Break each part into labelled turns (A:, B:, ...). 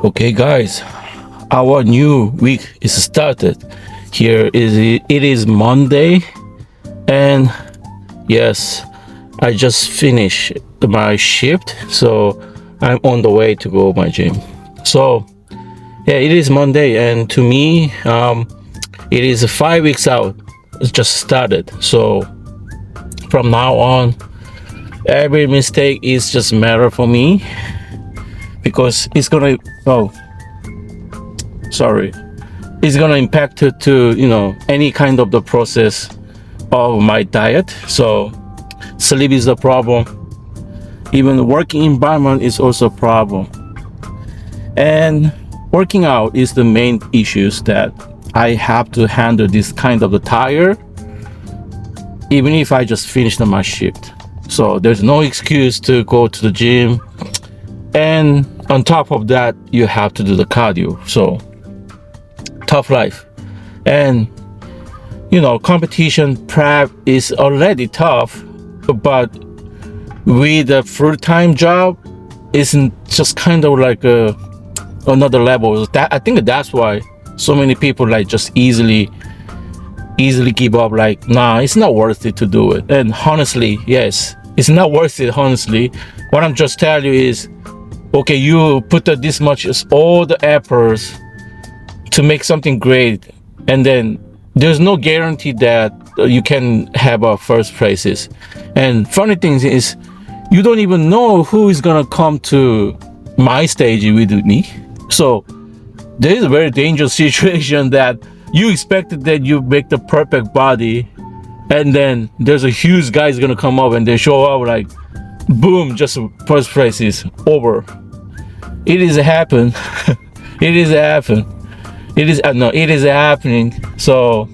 A: Okay, guys, our new week is started. It is Monday, and yes, I just finished my shift, so I'm on the way to go my gym. So yeah, it is Monday, and to me, it is 5 weeks out. It's just started. So from now on, every mistake is just matter for me because sorry it's gonna impact to any kind of the process of my diet. So sleep is a problem, even the working environment is also a problem, and working out is the main issues that I have to handle this kind of the tire even if I just finished my shift. So there's no excuse to go to the gym, and on top of that you have to do the cardio. So tough life. And competition prep is already tough, but with a full-time job isn't just kind of like another level. That I think that's why so many people like just easily give up, like nah, it's not worth it to do it. And honestly, yes, it's not worth it. Honestly, what I'm just telling you is, okay, you put this much all the efforts to make something great, and then there's no guarantee that you can have a first places. And funny thing is, you don't even know who is gonna come to my stage with me. So there is a very dangerous situation that you expected that you make the perfect body, and then there's a huge guy is gonna come up and they show up like boom, just first place is over. It is happen. It is happen. It is no, it is happening. So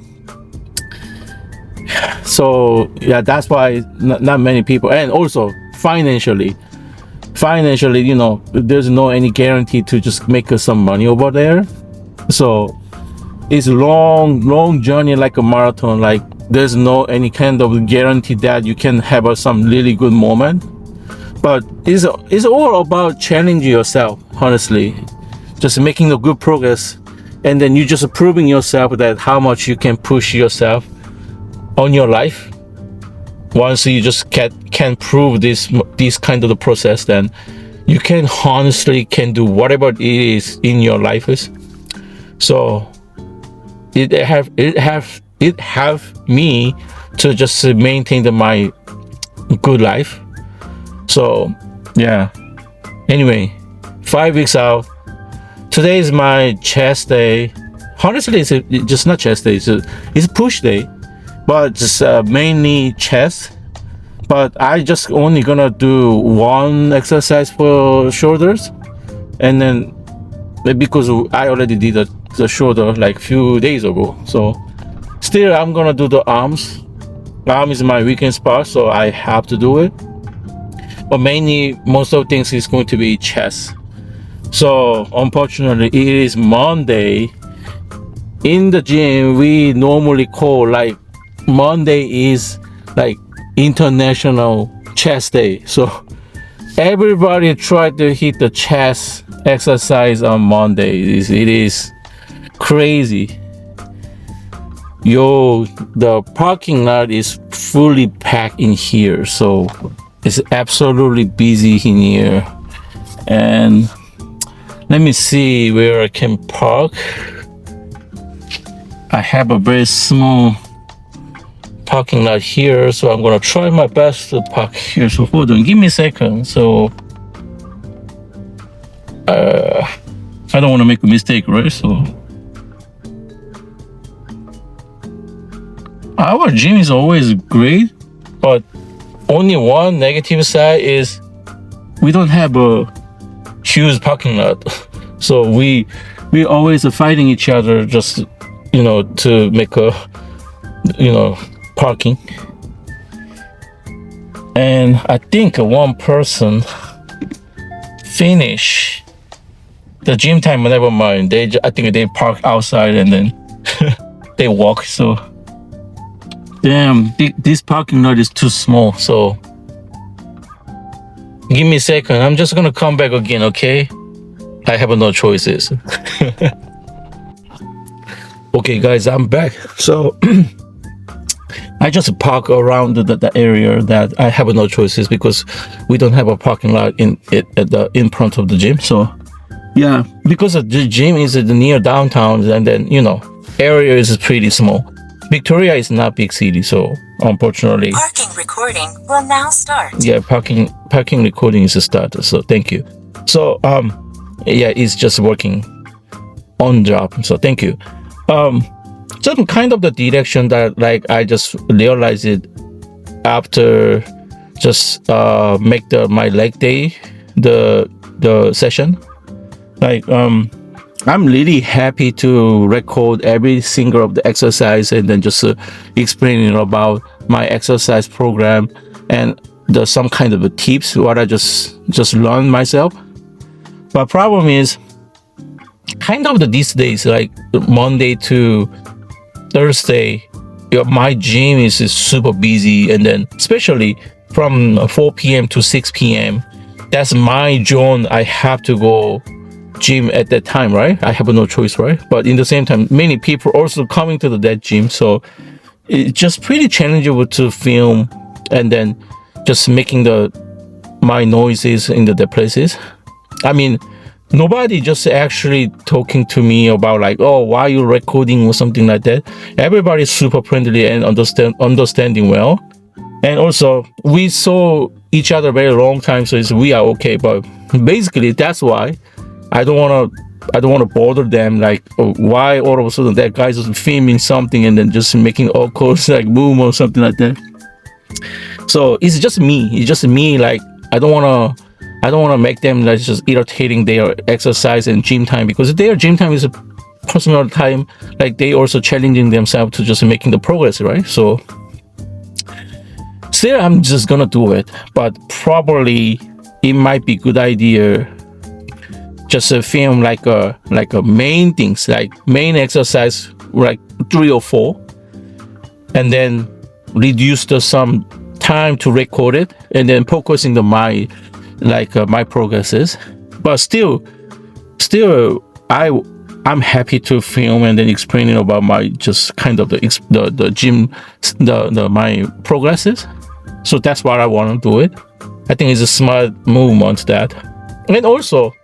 A: yeah, that's why not many people. And also financially, there's no any guarantee to just make some money over there. So it's long journey, like a marathon. Like there's no any kind of guarantee that you can have some really good moment. But it's all about challenging yourself, honestly, just making a good progress, and then you just proving yourself that how much you can push yourself on your life. Once you just can prove this kind of the process, then you can honestly can do whatever it is in your life is. So it have me to just maintain my good life. So yeah, anyway, 5 weeks out. Today is my chest day. Honestly, it's just not chest day, it's push day, but just mainly chest. But I just only gonna do one exercise for shoulders, and then because I already did the shoulder like few days ago. So still I'm gonna do the arms. Arm is my weekend spot, so I have to do it. But mainly most of things is going to be chest. So unfortunately it is Monday. In the gym we normally call like Monday is like International Chest Day. So everybody try to hit the chest exercise on Monday. It is crazy. The parking lot is fully packed in here, so it's absolutely busy in here. And let me see where I can park. I have a very small parking lot here, so I'm gonna try my best to park here. So hold on, give me a second. So I don't want to make a mistake, right? So our gym is always great, but only one negative side is we don't have a huge parking lot. So we always are fighting each other just to make a parking. And I think one person finish the gym time, never mind, I think they park outside and then they walk. So damn, this parking lot is too small. So give me a second, I'm just gonna come back again, okay? I have no choices. Okay, guys, I'm back. So I just park around the area that I have no choices because we don't have a parking lot in front of the gym. So yeah, because the gym is near downtown, and then area is pretty small. Victoria is not big city, so unfortunately.
B: Parking recording will now start.
A: Yeah, parking recording is started. So thank you. So yeah, it's just working on job. So thank you. Some kind of the direction that like I just realized it after just make my leg day the session. Like I'm really happy to record every single of the exercise and then just explaining about my exercise program and some kind of tips what I just learned myself. But problem is kind of these days, like Monday to Thursday, my gym is super busy, and then especially from 4 p.m. to 6 p.m. that's my zone. I have to go gym at that time, right? I have no choice, right? But in the same time, many people also coming to that gym, so it's just pretty challenging to film and then just making my noises in the places. I mean, nobody just actually talking to me about like, oh, why are you recording or something like that. Everybody's super friendly and understanding well. And also we saw each other very long time, so we are okay. But basically that's why I don't want to bother them, like, oh, why all of a sudden that guy's just filming something and then just making awkward like boom or something like that. So it's just me, like I don't want to make them like just irritating their exercise and gym time, because their gym time is a personal time. Like they also challenging themselves to just making the progress, right? So still I'm just gonna do it, but probably it might be good idea just film like a main things, like main exercise, like 3 or 4, and then reduce some time to record it and then focusing my progresses. But still I'm happy to film and then explaining about my just kind of the gym, my progresses. So that's why I want to do it. I think it's a smart movement that. And also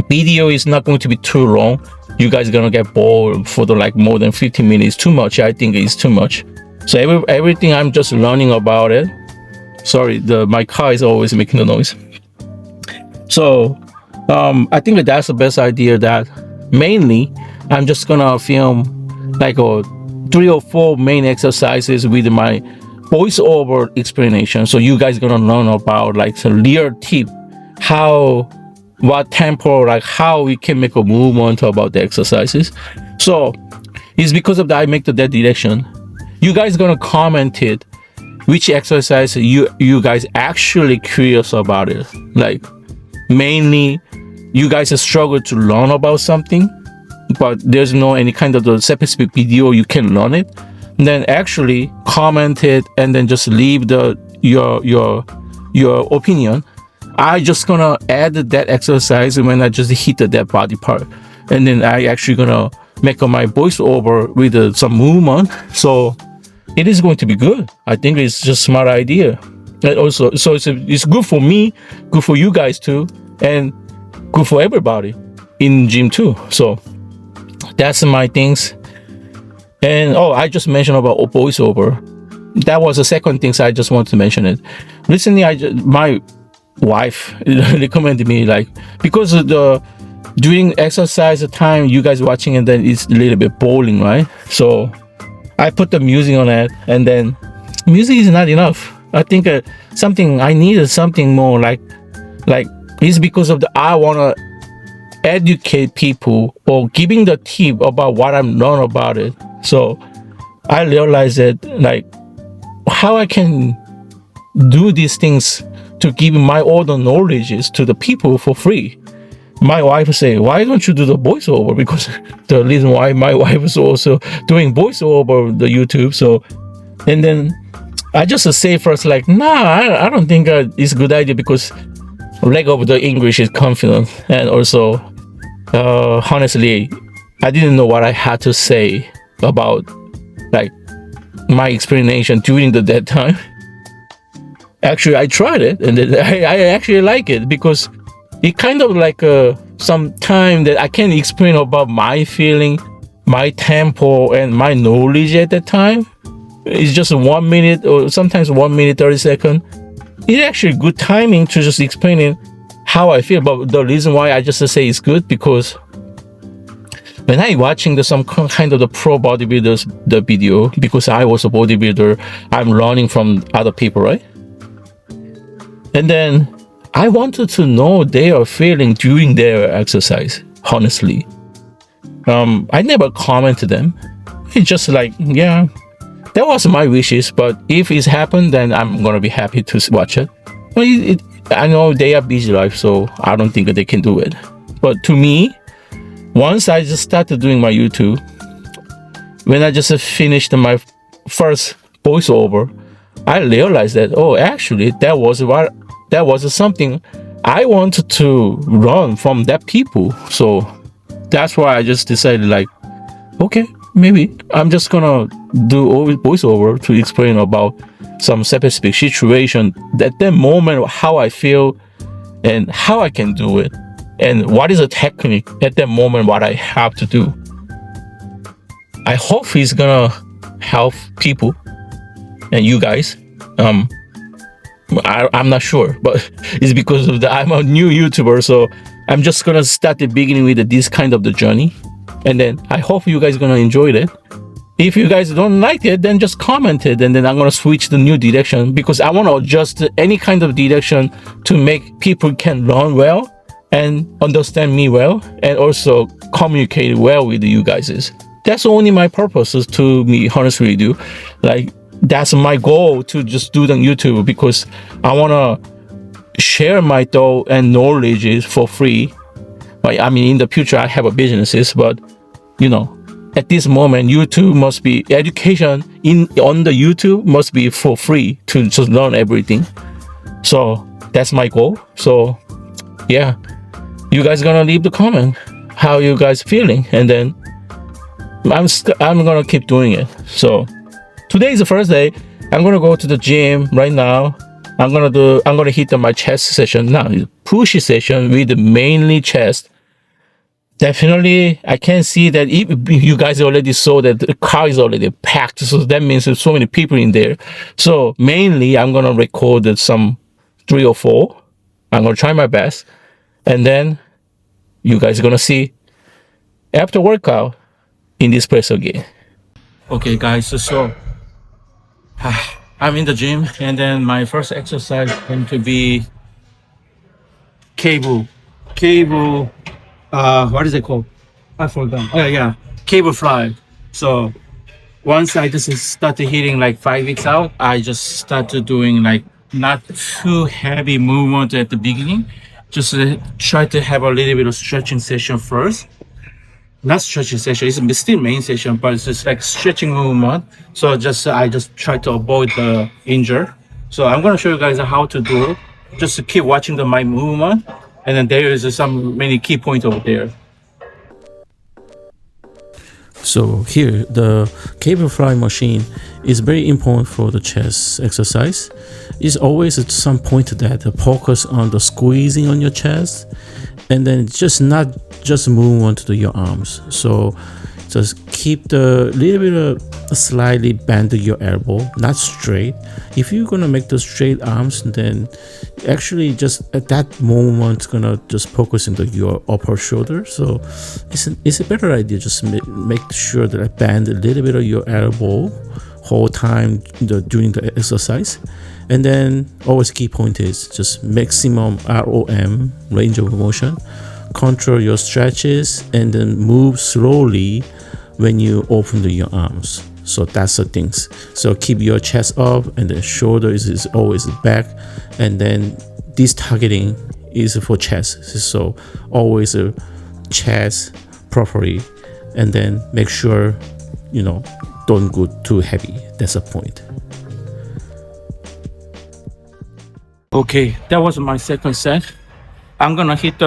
A: video is not going to be too long. You guys are gonna get bored for like more than 15 minutes. Too much. I think it's too much. So everything I'm just learning about it. Sorry, my car is always making the noise. So I think that's the best idea, that mainly I'm just gonna film like 3 or 4 main exercises with my voiceover explanation. So you guys gonna learn about like some real tip, what tempo, like how we can make a movement about the exercises. So it's because of that I make that direction. You guys gonna comment it, which exercise you guys actually curious about it. Like mainly you guys struggle to learn about something, but there's no any kind of the specific video you can learn it. And then actually comment it and then just leave your opinion. I just gonna add that exercise when I just hit that body part, and then I actually gonna make my voiceover with some movement. So it is going to be good. I think it's just smart idea. And also, so it's good for me, good for you guys too, and good for everybody in gym too. So that's my things. And I just mentioned about voiceover. That was the second thing, so I just wanted to mention it. Recently, my wife recommended me, like, because of during exercise time you guys watching, and then it's a little bit boring, right? So I put the music on it, and then music is not enough. I think I needed something more like it's because of I want to educate people or giving the tip about what I'm learning about it. So I realized that like how I can do these things to give my other knowledges to the people for free. My wife say, why don't you do the voiceover? Because the reason why my wife is also doing voiceover the YouTube. So, and then I just say first like, nah, I don't think it's a good idea, because leg of the English is confident, and also honestly, I didn't know what I had to say about like my explanation during that time. Actually, I tried it, and then I actually like it because it kind of like some time that I can explain about my feeling, my tempo, and my knowledge at that time. It's just 1 minute or sometimes 1 minute 30 seconds. It's actually good timing to just explaining how I feel. But the reason why I just say it's good because when I watching some kind of the pro bodybuilders the video, because I was a bodybuilder, I'm learning from other people, right? And then I wanted to know their feeling during their exercise. Honestly, I never commented them. It's just like, yeah, that was my wishes. But if it's happened, then I'm gonna be happy to watch it. But I know they are busy life, so I don't think that they can do it. But to me, once I just started doing my YouTube, when I just finished my first voiceover, I realized that actually that was something I wanted to learn from that people. So that's why I just decided like, okay, maybe I'm just gonna do voiceover to explain about some specific situation at that moment, how I feel and how I can do it, and what is a technique at that moment, what I have to do. I hope he's gonna help people and you guys. I'm not sure, but it's because of I'm a new YouTuber, so I'm just gonna start the beginning with this kind of the journey, and then I hope you guys gonna enjoy it. If you guys don't like it, then just comment it, and then I'm gonna switch the new direction because I want to adjust any kind of direction to make people can learn well and understand me well, and also communicate well with you guys. That's only my purpose is to be honest with you. Like that's my goal to just do the YouTube because I wanna share my thought and knowledge for free. Like I mean, in the future I have a businesses, but you know, at this moment, YouTube must be education on the YouTube must be for free to just learn everything. So that's my goal. So yeah, you guys gonna leave the comment how you guys feeling, and then I'm gonna keep doing it. So today is the first day. I'm gonna go to the gym right now. I'm gonna hit my chest session now. Push session with mainly chest. Definitely, I can see that you guys already saw that the car is already packed. So that means there's so many people in there. So mainly, I'm gonna record some 3 or 4. I'm gonna try my best, and then you guys are gonna see after workout in this place again. Okay, guys. So I'm in the gym, and then my first exercise is going to be cable. What is it called? I forgot. Oh yeah, cable fly. So once I just started hitting like 5 weeks out, I just started doing like not too heavy movement at the beginning. Just try to have a little bit of stretching session first. Not stretching session, it's still main session, but it's just like stretching movement. So I just try to avoid the injury. So I'm gonna show you guys how to do it. Just to keep watching my movement, and then there is some many key points over there. So here, the cable fly machine is very important for the chest exercise. It's always at some point that focus on the squeezing on your chest, and then just not just move on to your arms. So just keep the little bit of slightly bend your elbow, not straight. If you're gonna make the straight arms, then actually just at that moment gonna just focus into your upper shoulder. So it's a better idea. Just make sure that I bend a little bit of your elbow whole time during the exercise. And then always key point is just maximum ROM, range of motion. Control your stretches and then move slowly when you open your arms. So that's the things. So keep your chest up, and the shoulder is always back, and then this targeting is for chest. So always a chest properly, and then make sure don't go too heavy. That's the point. Okay, that was my second set. I'm gonna hit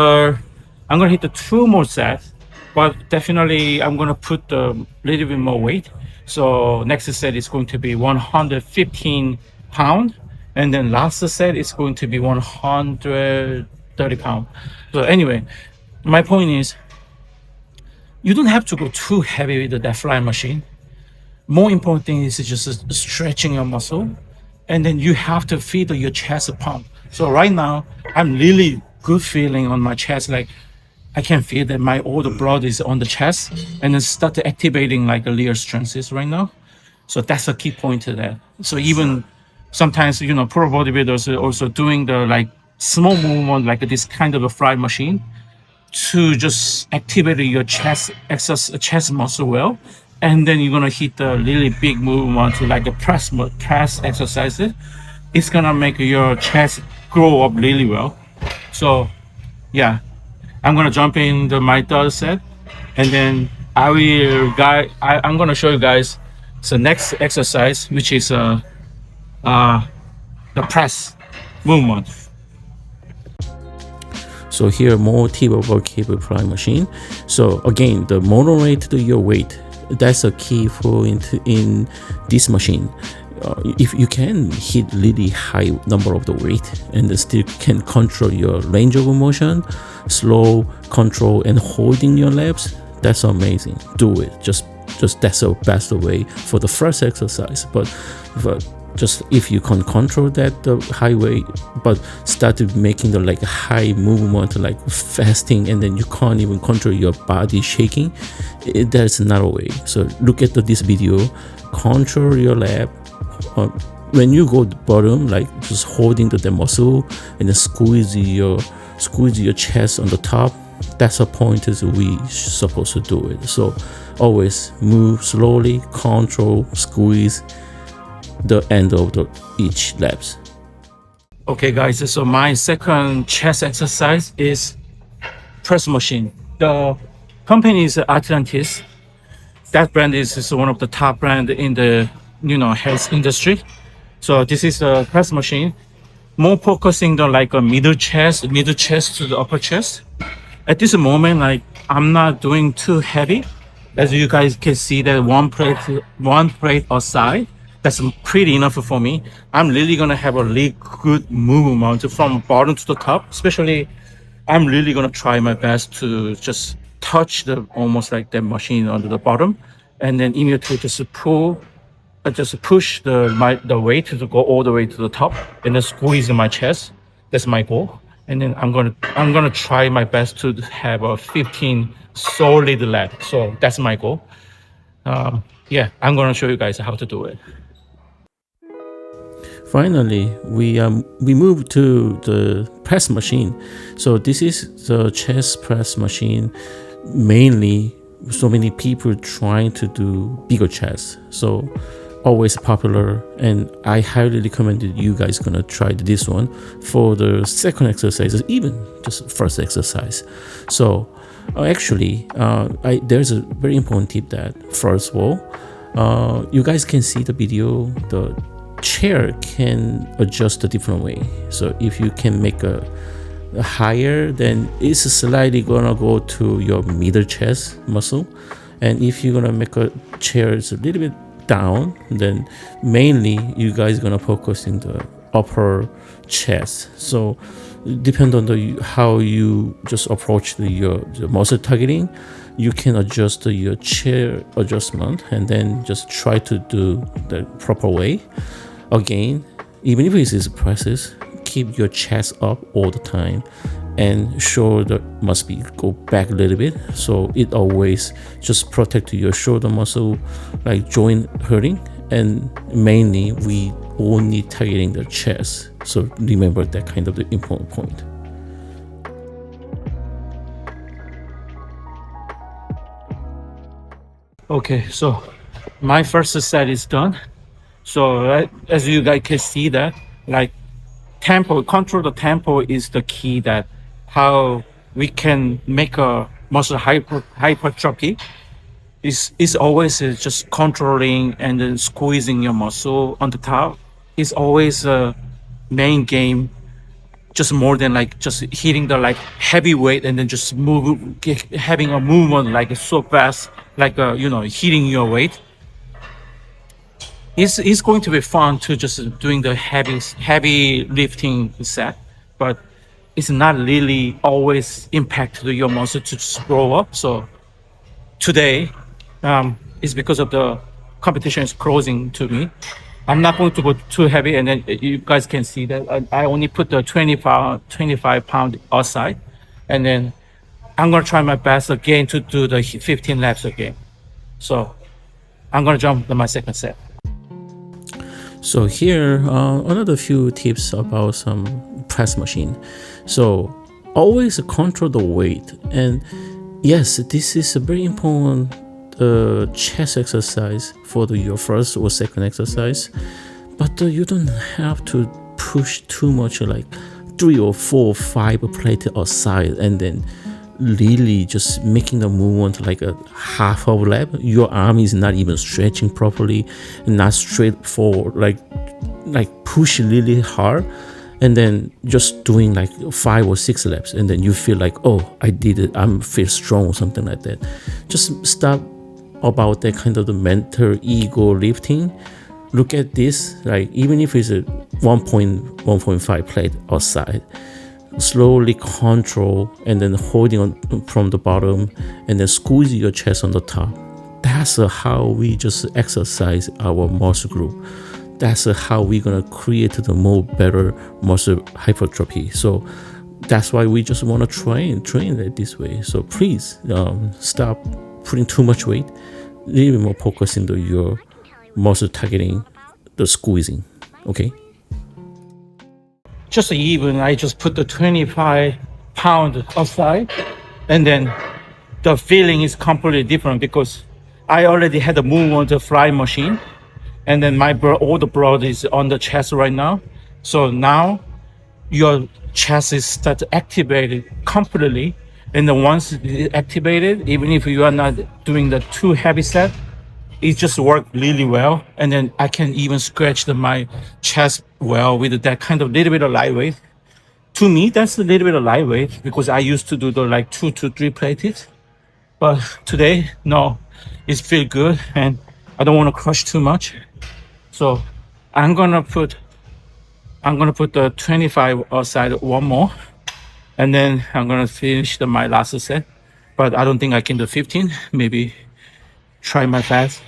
A: I'm gonna hit the 2 more sets, but definitely I'm gonna put a little bit more weight. So next set is going to be 115 pound, and then last set is going to be 130 pound. So anyway, my point is, you don't have to go too heavy with that fly machine. More important thing is just stretching your muscle, and then you have to feel your chest pump. So right now, I'm really good feeling on my chest, like I can feel that my all the blood is on the chest, and then start activating like the rear strengths right now. So that's a key point to that. So even sometimes, pro bodybuilders are also doing the like small movement like this kind of a fly machine to just activate your chest muscle well, and then you're gonna hit the really big movement to like a press exercises. It's gonna make your chest grow up really well. So yeah, I'm gonna jump in my third set, and then I'm gonna show you guys the next exercise, which is the press movement.
C: So here more tip about cable fly machine. So again, the moderate to your weight, that's a key for in this machine. If you can hit really high number of the weight and still can control your range of motion, slow control and holding your legs, that's amazing. Do it. Just that's the best way for the first exercise. But just if you can control that the high weight, but started making the like high movement like fasting, and then you can't even control your body shaking, that's not a way. So look at this video, control your leg. When you go to the bottom, like just holding the muscle and then squeeze your chest on the top. That's the point is we supposed to do it. So always move slowly, control, squeeze the end of each laps.
A: Okay, guys. So my second chest exercise is press machine. The company is Atlantis. That brand is one of the top brand in the health industry. So this is a press machine, more focusing on like a middle chest to the upper chest. At this moment, like I'm not doing too heavy. As you guys can see, that one plate aside, that's pretty enough for me. I'm really gonna have a really good movement from bottom to the top. Especially, I'm really gonna try my best to just touch the almost like the machine under the bottom, and then immediately just push the weight to go all the way to the top, and then squeeze in my chest. That's my goal. And then I'm gonna try my best to have a 15 solid leg. So that's my goal. Yeah, I'm gonna show you guys how to do it.
C: Finally, we move to the press machine. So this is the chest press machine. Mainly, so many people trying to do bigger chest. So always popular, and I highly recommend that you guys gonna try this one for the second exercise, even just first exercise. So actually, there's a very important tip that first of all, you guys can see the video. The chair can adjust a different way. So if you can make a higher, then it's slightly gonna go to your middle chest muscle, and if you're gonna make a chair it's a little bit down, then mainly you guys gonna focus in the upper chest. So depend on how you just approach the muscle targeting, you can adjust your chair adjustment and then just try to do the proper way. Again, even if it is presses, keep your chest up all the time and shoulder must be go back a little bit, so it always just protect your shoulder muscle like joint hurting. And mainly we only targeting the chest, so remember that kind of the important point.
A: Okay, so my first set is done. So as you guys can see that like control the tempo is the key, that how we can make a muscle hypertrophy is always just controlling and then squeezing your muscle on the top is always a main game just more than like just hitting the like heavy weight and then just having a movement like so fast, like hitting your weight. It's going to be fun to just doing the heavy lifting set, but it's not really always impact to your muscle to just grow up. So today, is because of the competition is closing to me. I'm not going to go too heavy, and then you guys can see that I only put the 25 pound outside, and then I'm gonna try my best again to do the 15 laps again. So I'm gonna jump to my second set.
C: So here, another few tips about some press machine. So always control the weight, and yes, this is a very important chest exercise for your first or second exercise, but you don't have to push too much, like 3 or 4 or 5 plate aside and then really just making the movement like a half of lap. Your arm is not even stretching properly and not straight forward, like push really hard and then just doing like 5 or 6 laps, and then you feel like, oh, I did it, I feel strong or something like that. Just stop about that kind of the mental ego lifting. Look at this, like even if it's a 1.5 plate outside, slowly control and then holding on from the bottom and then squeeze your chest on the top. That's how we just exercise our muscle group. That's how we're gonna create the more better muscle hypertrophy. So that's why we just want to train it this way. So please stop putting too much weight, a little bit more focus into your muscle targeting, the squeezing. Okay.
A: Just even, I just put the 25 pound aside, and then the feeling is completely different because I already had a move on the fly machine, and then my older brother is on the chest right now. So now your chest is start to activate it completely, and then once it's activated, even if you are not doing the too heavy set, it just worked really well. And then I can even scratch my chest well with that kind of little bit of lightweight. To me, that's a little bit of lightweight because I used to do the like 2 to 3 plated, but today, no, it feel good and I don't want to crush too much. So I'm gonna put the 25 outside one more, and then I'm gonna finish my last set. But I don't think I can do 15. Maybe try my best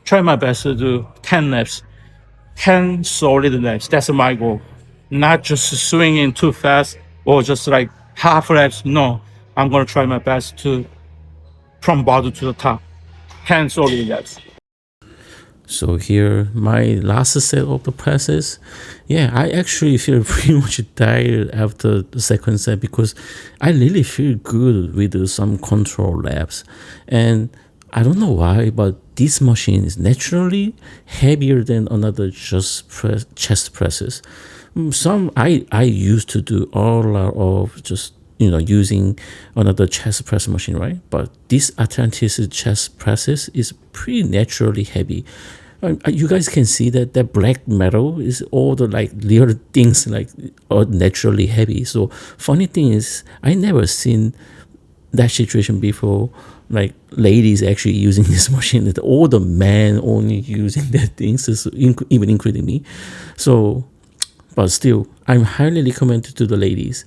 A: to do 10 laps, 10 solid laps. That's my goal. Not just swinging too fast or just like half laps. No, I'm gonna try my best to from bottom to the top, 10 solid laps.
C: So here, my last set of the presses, yeah, I actually feel pretty much tired after the second set because I really feel good with some control laps. And I don't know why, but this machine is naturally heavier than another chest presses. Some I used to do all of just using another chest press machine, right? But this Atlantis chest presses is pretty naturally heavy. You guys can see that black metal is all the like little things like are naturally heavy. So funny thing is, I never seen that situation before. Like ladies actually using this machine, that all the men only using that things, even including me. So, but still, I'm highly recommended to the ladies.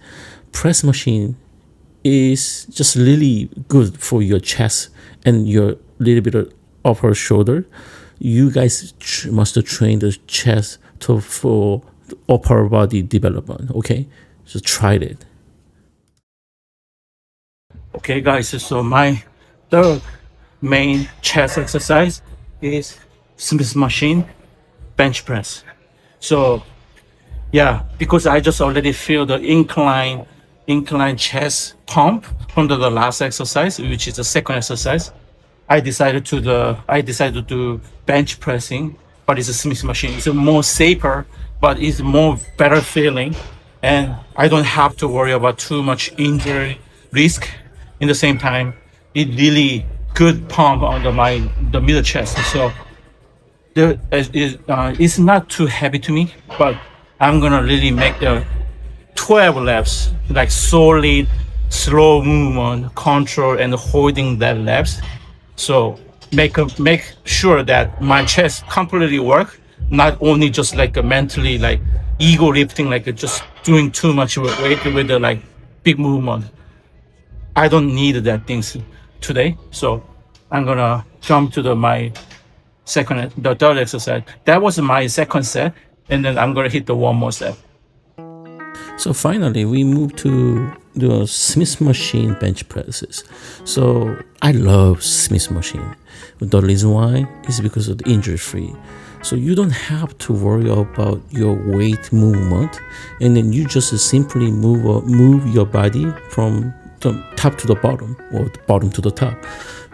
C: Press machine is just really good for your chest and your little bit of upper shoulder. You guys must train the chest for upper body development. Okay, so try it.
A: Okay, guys. So my third main chest exercise is Smith machine bench press. So yeah, because I just already feel the incline chest pump from the last exercise, which is the second exercise. I decided to do bench pressing, but it's a Smith machine. It's a more safer, but it's more better feeling, and I don't have to worry about too much injury risk. In the same time, it really good pump on the middle chest. So it's not too heavy to me, but I'm gonna really make the 12 laps, like solid, slow movement, control, and holding that laps. So make sure that my chest completely work, not only just like a mentally like ego lifting, like just doing too much weight with the like big movement. I don't need that things today, so I'm gonna jump to the third exercise. That was my second set, and then I'm gonna hit the one more set.
C: So finally, we moved to the Smith machine bench presses. So I love Smith machine. The reason why is because of the injury free. So you don't have to worry about your weight movement, and then you just simply move your body from the top to the bottom or the bottom to the top.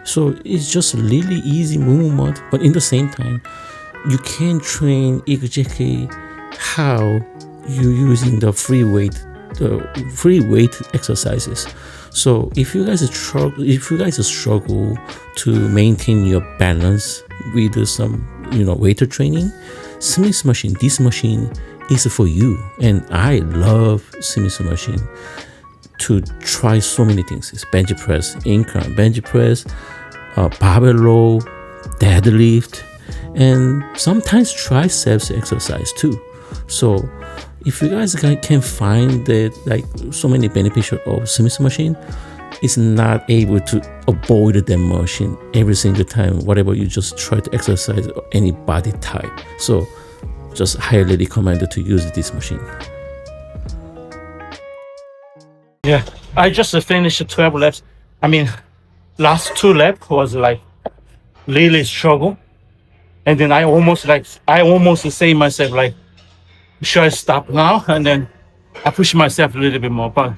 C: So it's just really easy movement, but in the same time, you can train exactly how you using the free weight exercises. So if you guys struggle to maintain your balance with some weight training, Smith machine, this machine is for you. And I love Smith machine to try so many things. It's bench press, incline bench press, barbell row, deadlift, and sometimes triceps exercise too. So if you guys can find that like so many beneficial of Smith machine, it's not able to avoid the machine every single time whatever you just try to exercise any body type. So just highly recommended to use this machine.
A: Yeah, I just finished 12 laps. I mean, last 2 laps was like really struggle, and then I almost say myself like, should I stop now? And then I push myself a little bit more. But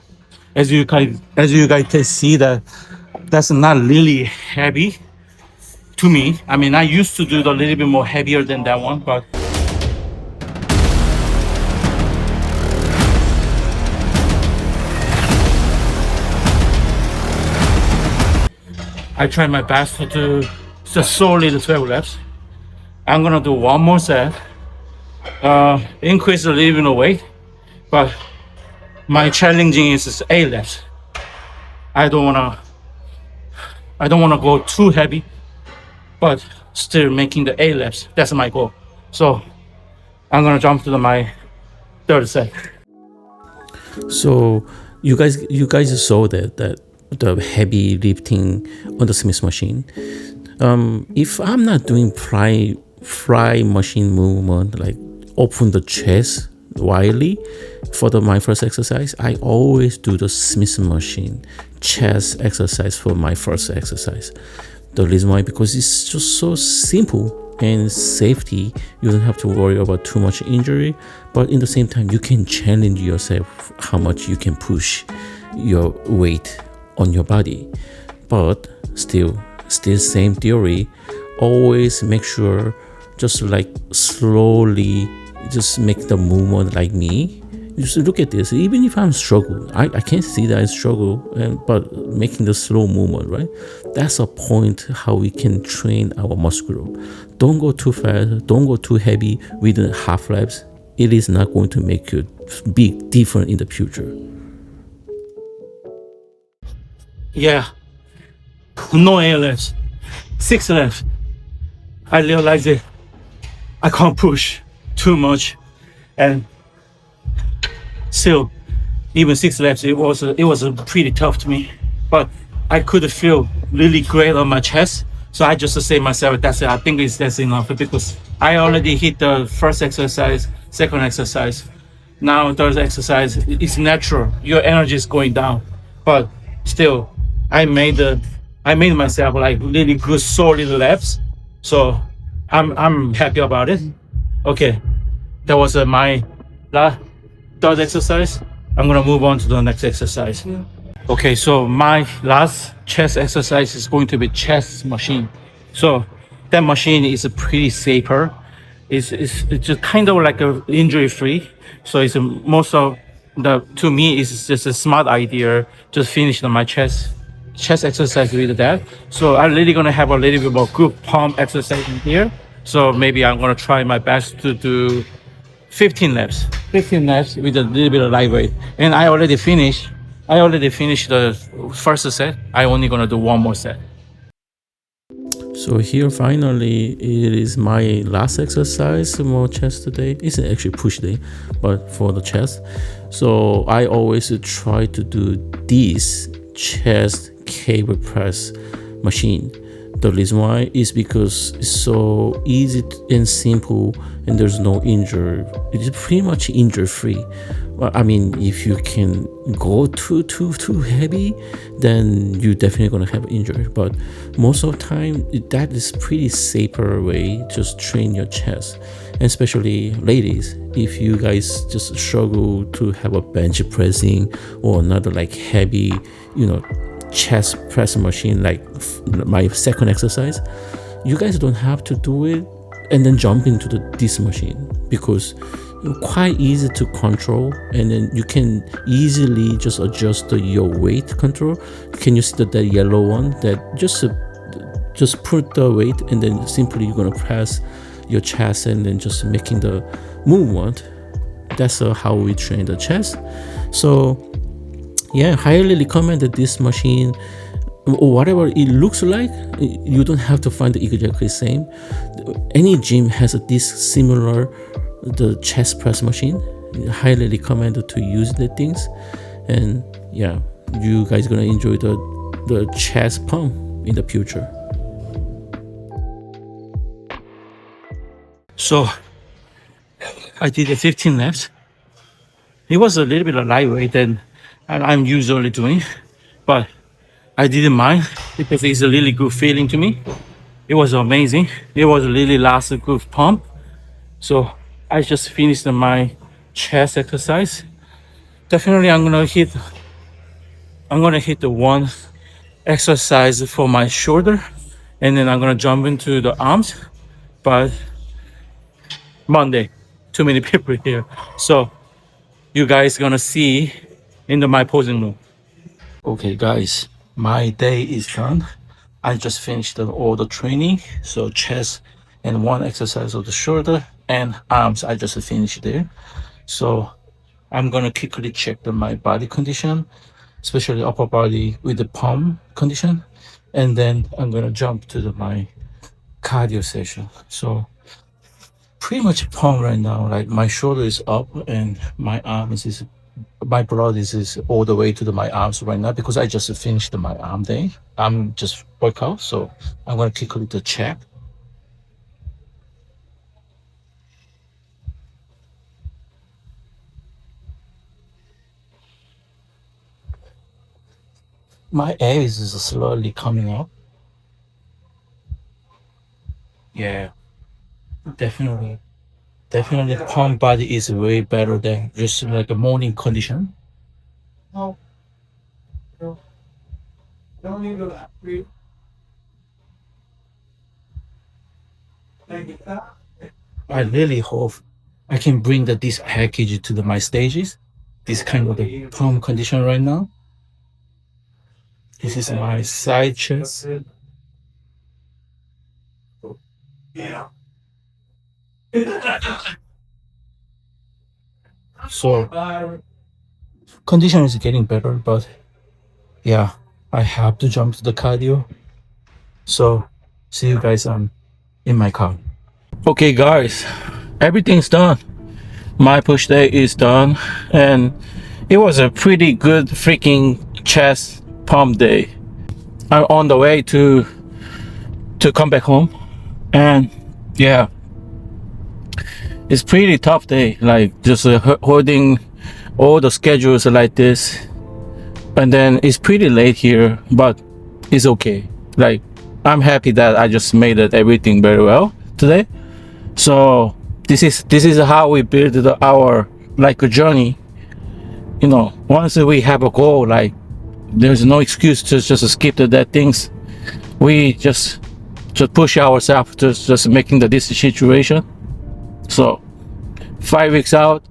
A: as you guys can see, that's not really heavy to me. I mean, I used to do it a little bit more heavier than that one, but I tried my best to do just solely the 12 laps. I'm gonna do one more set, increase a little bit of weight, but my challenging is 8 laps. I don't wanna go too heavy, but still making the 8 laps. That's my goal. So I'm gonna jump to my third set.
C: So you guys saw that the heavy lifting on the Smith machine. If I'm not doing fly machine movement, like open the chest widely for my first exercise, I always do the Smith machine chest exercise for my first exercise. The reason why, because it's just so simple and safety. You don't have to worry about too much injury, but in the same time, you can challenge yourself how much you can push your weight on your body. But still same theory. Always make sure just like slowly just make the movement like me. Just look at this. Even if I'm struggle, I can see that I struggle, but making the slow movement, right? That's a point how we can train our muscle group. Don't go too fast. Don't go too heavy with the half laps. It is not going to make you big different in the future.
A: Yeah, no 8 laps, 6 laps. I realized it. I can't push too much, and still, even 6 laps, it was pretty tough to me. But I could feel really great on my chest, so I just say myself, that's it. I think that's enough, because I already hit the first exercise, second exercise. Now third exercise, it's natural. Your energy is going down, but still, I made myself like really good solid laps, so I'm happy about it. Okay, that was my third exercise. I'm gonna move on to the next exercise. Okay, so my last chest exercise is going to be chest machine. So that machine is pretty safer. It's just kind of like a injury free. So it's to me it's just a smart idea. Just finish my chest exercise with that. So I'm really gonna have a little bit more group pump exercise in here. So maybe I'm gonna try my best to do 15 laps. 15 laps with a little bit of lightweight. And I already finished. The first set. I only gonna do one more set.
C: So here finally it is my last exercise more chest today. It's actually push day, but for the chest. So I always try to do this chest cable press machine. The reason why is because it's so easy and simple and there's no injury. It is pretty much injury free. Well, I mean, if you can go too heavy, then you definitely gonna have injury. But most of the time, that is pretty safer way just train your chest, and especially ladies. If you guys just struggle to have a bench pressing or another like heavy, chest press machine like my second exercise, you guys don't have to do it and then jump into this machine because quite easy to control, and then you can easily just adjust your weight control. Can you see that yellow one that just put the weight and then simply you're gonna press your chest and then just making the movement. That's how we train the chest. So yeah, highly recommended this machine. Whatever it looks like, you don't have to find the exactly same. Any gym has this similar the chest press machine. Highly recommended to use the things, and yeah, you guys gonna enjoy the chest pump in the future.
A: So I did the 15 laps. It was a little bit of lightweight than I'm usually doing, but I didn't mind because it's a really good feeling to me. It was amazing. It was really last a good pump. So I just finished my chest exercise. Definitely I'm gonna hit the one exercise for my shoulder, and then I'm gonna jump into the arms. But Monday, too many people here. So you guys gonna see in my posing room. Okay guys, my day is done. I just finished all the training. So chest and one exercise of the shoulder and arms. I just finished there. So I'm gonna quickly check my body condition, especially upper body with the palm condition, and then I'm gonna jump to my cardio session. So pretty much palm right now, like my shoulder is up and my arms is my blood is all the way to my arms right now because I just finished my arm day. I'm just workout, so I'm gonna quickly to check. My ass is slowly coming up. Yeah, definitely. Definitely palm body is way better than just like a morning condition. I really hope I can bring this package to my stages. This kind of the palm condition right now. This is my side chest. So condition is getting better, but yeah, I have to jump to the cardio. So see you guys in my car. Okay guys, everything's done. My push day is done, and it was a pretty good freaking chest pump day. I'm on the way to come back home, and yeah, it's pretty tough day. Like just holding all the schedules like this, and then it's pretty late here, but it's okay. Like I'm happy that I just made everything very well today. So this is how we build our like a journey. Once we have a goal, like there's no excuse to just skip that things. We just push ourselves to just making this situation. So 5 weeks out,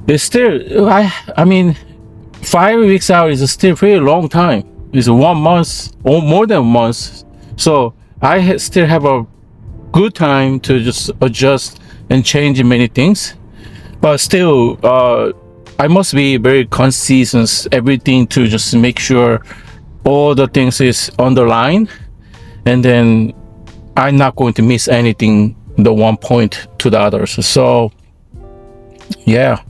A: it's still I mean 5 weeks out is still pretty long time. It's 1 month or more than a month. So I still have a good time to just adjust and change many things. but still, I must be very consistent everything to just make sure all the things is on the line, and then I'm not going to miss anything the one point to the others. So yeah,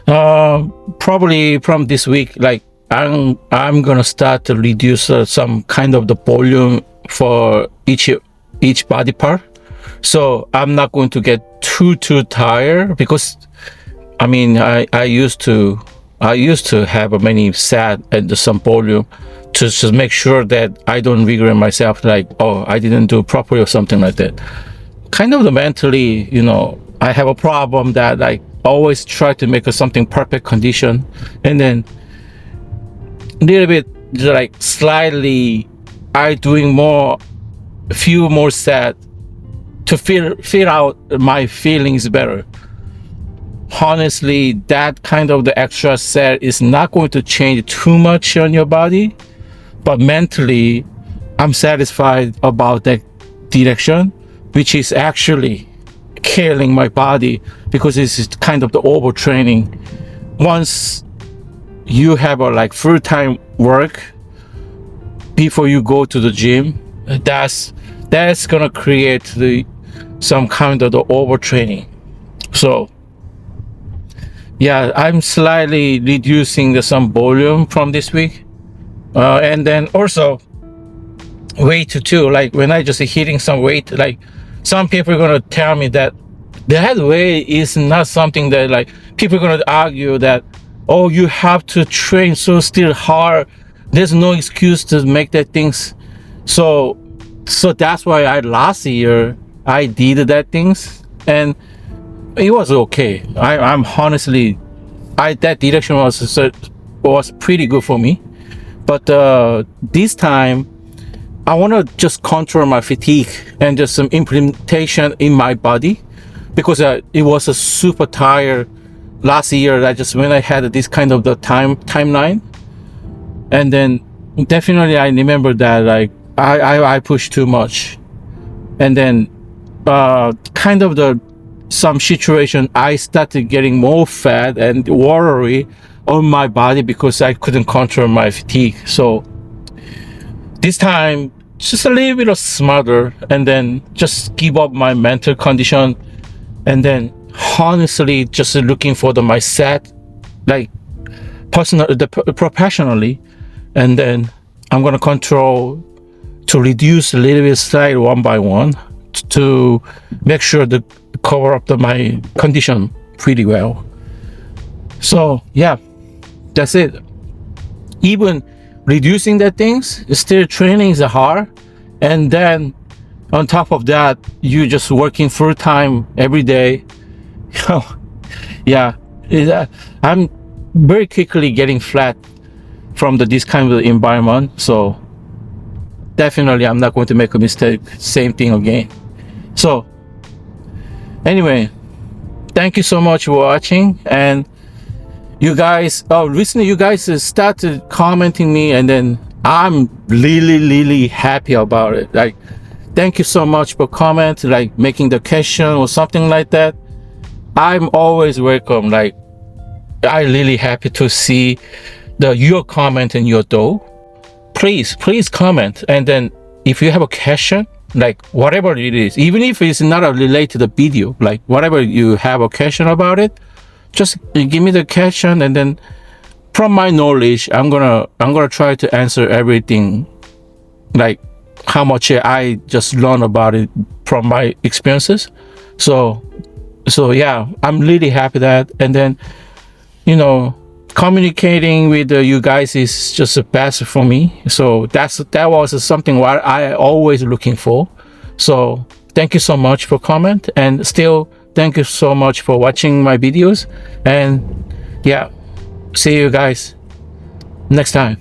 A: probably from this week, like I'm gonna start to reduce some kind of the volume for each body part. So I'm not going to get too tired, because I mean I used to have a many set and some volume to just make sure that I don't regret myself, like, oh, I didn't do properly or something like that. Kind of the mentally, I have a problem that I always try to make something perfect condition, and then a little bit like slightly I doing few more set to feel out my feelings better. Honestly, that kind of the extra set is not going to change too much on your body, but mentally I'm satisfied about that direction, which is actually killing my body, because it's kind of the overtraining. Once you have a like full-time work before you go to the gym, that's gonna create some kind of the overtraining. So yeah, I'm slightly reducing some volume from this week, and then also weight too. Like when I just hitting some weight, like some people are gonna tell me that weight is not something that, like, people are gonna argue that, oh, you have to train so still hard, there's no excuse to make that things. So that's why last year I did that things, and it was okay. I'm honestly, that direction was pretty good for me. But this time I want to just control my fatigue and just some implementation in my body, because it was a super tired last year. That just when I had this kind of the timeline, and then definitely I remember that, like, I pushed too much, and then kind of some situation I started getting more fat and watery on my body because I couldn't control my fatigue. So this time, just a little bit of smarter, and then just give up my mental condition, and then honestly just looking for my set, like professionally, and then I'm gonna control to reduce a little bit slight one by one to make sure to cover up my condition pretty well. So yeah, that's it. Even reducing the things, still training is hard, and then on top of that, you just working full time every day. Yeah, I'm very quickly getting flat from this kind of environment. So definitely I'm not going to make a mistake, same thing again. So anyway, thank you so much for watching. And you guys, recently you guys started commenting me, and then I'm really happy about it. Like, thank you so much for comment, like making the question or something like that. I'm always welcome. Like, I really happy to see your comment and your door. Please comment, and then if you have a question, like whatever it is, even if it's not related to the video, like whatever you have a question about it, just give me the question, and then from my knowledge, I'm gonna try to answer everything, like how much I just learned about it from my experiences. So yeah, I'm really happy that, and then communicating with you guys is just the best for me. So that was something what I always looking for. So thank you so much for comment, and still thank you so much for watching my videos. And yeah, see you guys next time.